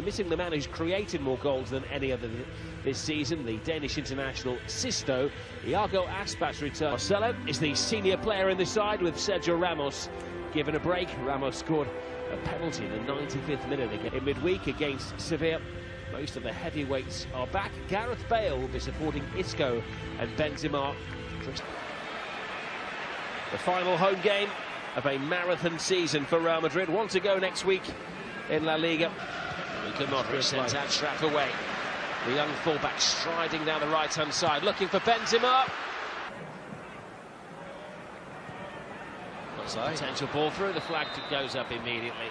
missing the man who's created more goals than any other this season, the Danish international Sisto. Iago Aspat's return. Marcelo is the senior player in the side, with Sergio Ramos given a break. Ramos scored a penalty in the 95th minute again in midweek against Sevilla. Most of the heavyweights are back. Gareth Bale will be supporting Isco and Benzema. The final home game of a marathon season for Real Madrid. One to go next week in La Liga. Modric sends Ashraf away. The young fullback striding down the right-hand side, looking for Benzema. Potential ball through, the flag goes up immediately.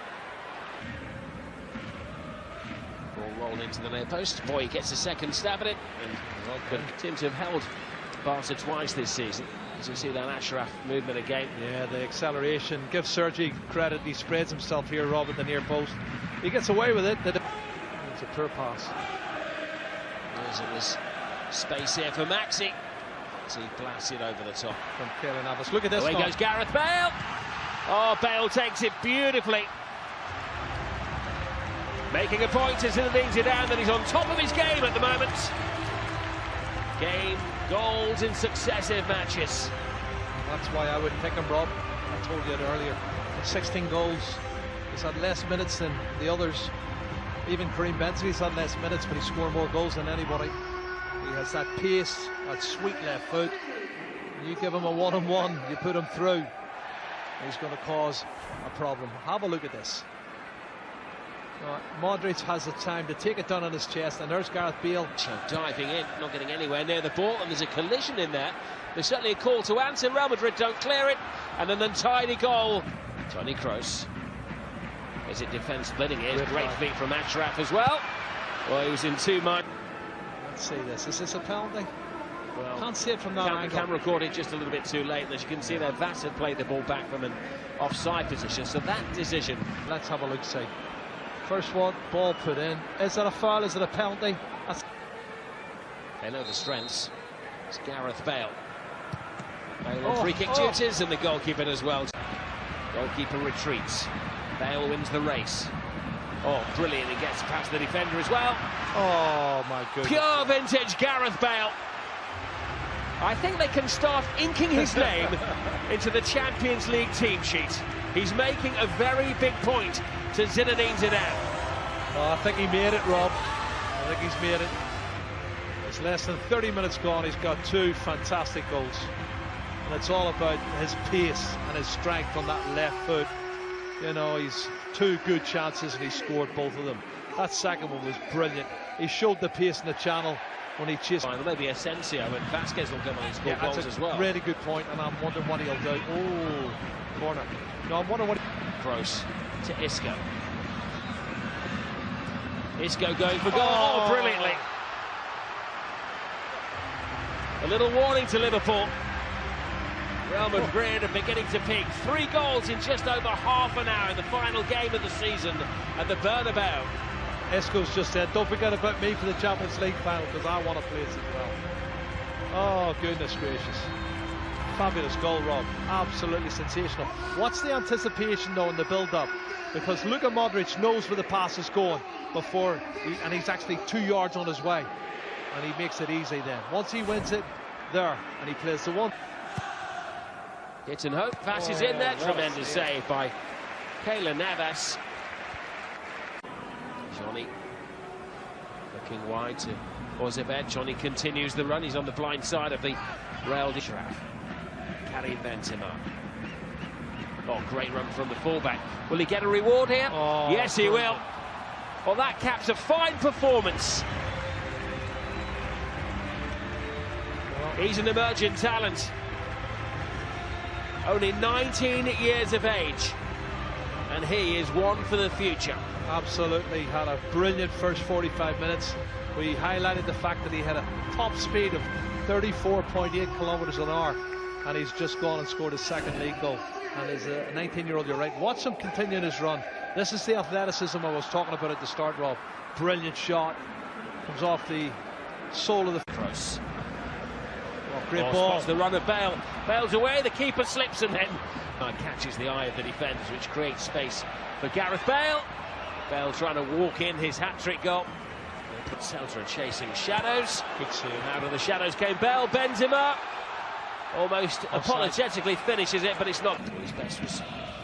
Ball rolled into the near post. Boy gets a second stab at it. And teams have held Barca twice this season. As you see that Ashraf movement again. Yeah, the acceleration. Give Sergi credit. He spreads himself here, Rob, at the near post. He gets away with it. It's a poor pass. There's space here for Maxi. So he blasts it over the top. From Keylor Navas. Look at this. Away goes Gareth Bale. Oh, Bale takes it beautifully. Making a point to Zinedine Zidane that he's on top of his game at the moment. Game goals in successive matches. That's why I wouldn't pick him, Rob. I told you it earlier. 16 goals. He's had less minutes than the others. Even Karim Benzema's had less minutes, but he scored more goals than anybody. He has that pace, that sweet left foot. You give him a one-on-one, you put him through, he's going to cause a problem. Have a look at this. Modric has the time to take it down on his chest, and there's Gareth Bale. Diving in, not getting anywhere near the ball, and there's a collision in there. There's certainly a call to answer. Real Madrid don't clear it, and an untidy goal. Toni Kroos. Is it defence splitting here? Great feet from Ashraf as well. Well, he was in two minds. Let's see this. Is this a penalty? Well, can't see it from that angle. Camera caught it just a little bit too late, and as you can see there, Vass had played the ball back from an offside position. So that decision. Let's have a look. See. First one, ball put in. Is it a foul? Is it a penalty? They know the strengths. It's Gareth Bale. Bale on free kick duties, and the goalkeeper as well. Goalkeeper retreats. Bale wins the race. Oh, brilliant. He gets past the defender as well. Oh, my goodness. Pure vintage Gareth Bale. I think they can start inking his name into the Champions League team sheet. He's making a very big point to Zinedine Zidane. Oh, I think he made it, Rob. I think he's made it. It's less than 30 minutes gone. He's got two fantastic goals. And it's all about his pace and his strength on that left foot. You know, he's two good chances and he scored both of them. That second one was brilliant. He showed the pace in the channel when he chased. Maybe Asensio and Vasquez will come on and score goals as well. Really good point, and I'm wondering what he'll do. Oh, corner. No, I'm wondering what. Kroos to Isco. Isco going for goal. Oh, brilliantly. A little warning to Liverpool. Real Madrid are beginning to pick 3 goals in just over half an hour in the final game of the season at the Bernabeu. Isco's just said, don't forget about me for the Champions League final, because I want to play it as well. Oh, goodness gracious. Fabulous goal, Rob. Absolutely sensational. What's the anticipation, though, in the build-up? Because Luka Modric knows where the pass is going before, and he's actually 2 yards on his way. And he makes it easy then. Once he wins it, there, and he plays the one. Hit and hope. Vass is in there. Tremendous save by Keylor Navas. Johnny looking wide to Ozebet. Johnny continues the run. He's on the blind side of the Real Ashraf. Karim Benzema. Oh, great run from the fullback. Will he get a reward here? Oh, yes, he will. Well, that caps a fine performance. He's an emerging talent. Only 19 years of age, and he is one for the future. Absolutely, had a brilliant first 45 minutes. We highlighted the fact that he had a top speed of 34.8 kilometers an hour, and he's just gone and scored his second league goal. And as a 19-year-old, you're right, watch him continue his run. This is the athleticism I was talking about at the start, Rob. Brilliant shot, comes off the sole of the Kroos. Great ball. The run of Bale. Bale's away, the keeper slips and then catches the eye of the defenders, which creates space for Gareth Bale. Bale trying to walk in his hat-trick goal. Put Celta chasing shadows. Good save. Out of the shadows came Bale, bends him up. Almost Offside. apologetically finishes it, but it's not. His best was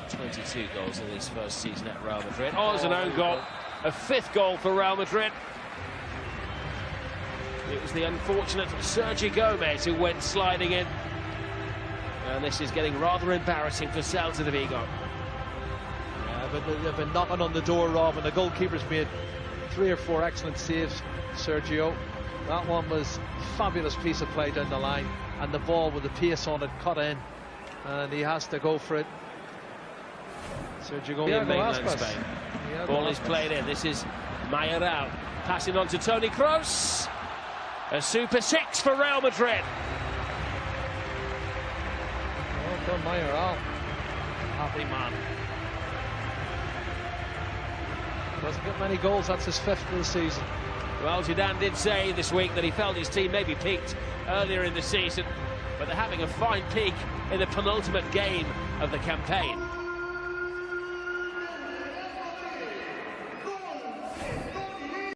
22 goals in his first season at Real Madrid. Oh, it's an own goal. A 5th goal for Real Madrid. It was the unfortunate Sergio Gomez who went sliding in. And this is getting rather embarrassing for Celta de Vigo. Yeah, but they've been knocking on the door, Rob, and the goalkeeper's made 3 or 4 excellent saves, Sergio. That one was a fabulous piece of play down the line, and the ball with the pace on it cut in, and he has to go for it. Sergio In mainland Spain. Ball is played in. This is Mayoral passing on to Toni Kroos. A super 6 for Real Madrid. Well done, Mayoral. Happy man. Doesn't get many goals, that's his 5th of the season. Well, Zidane did say this week that he felt his team maybe peaked earlier in the season, but they're having a fine peak in the penultimate game of the campaign.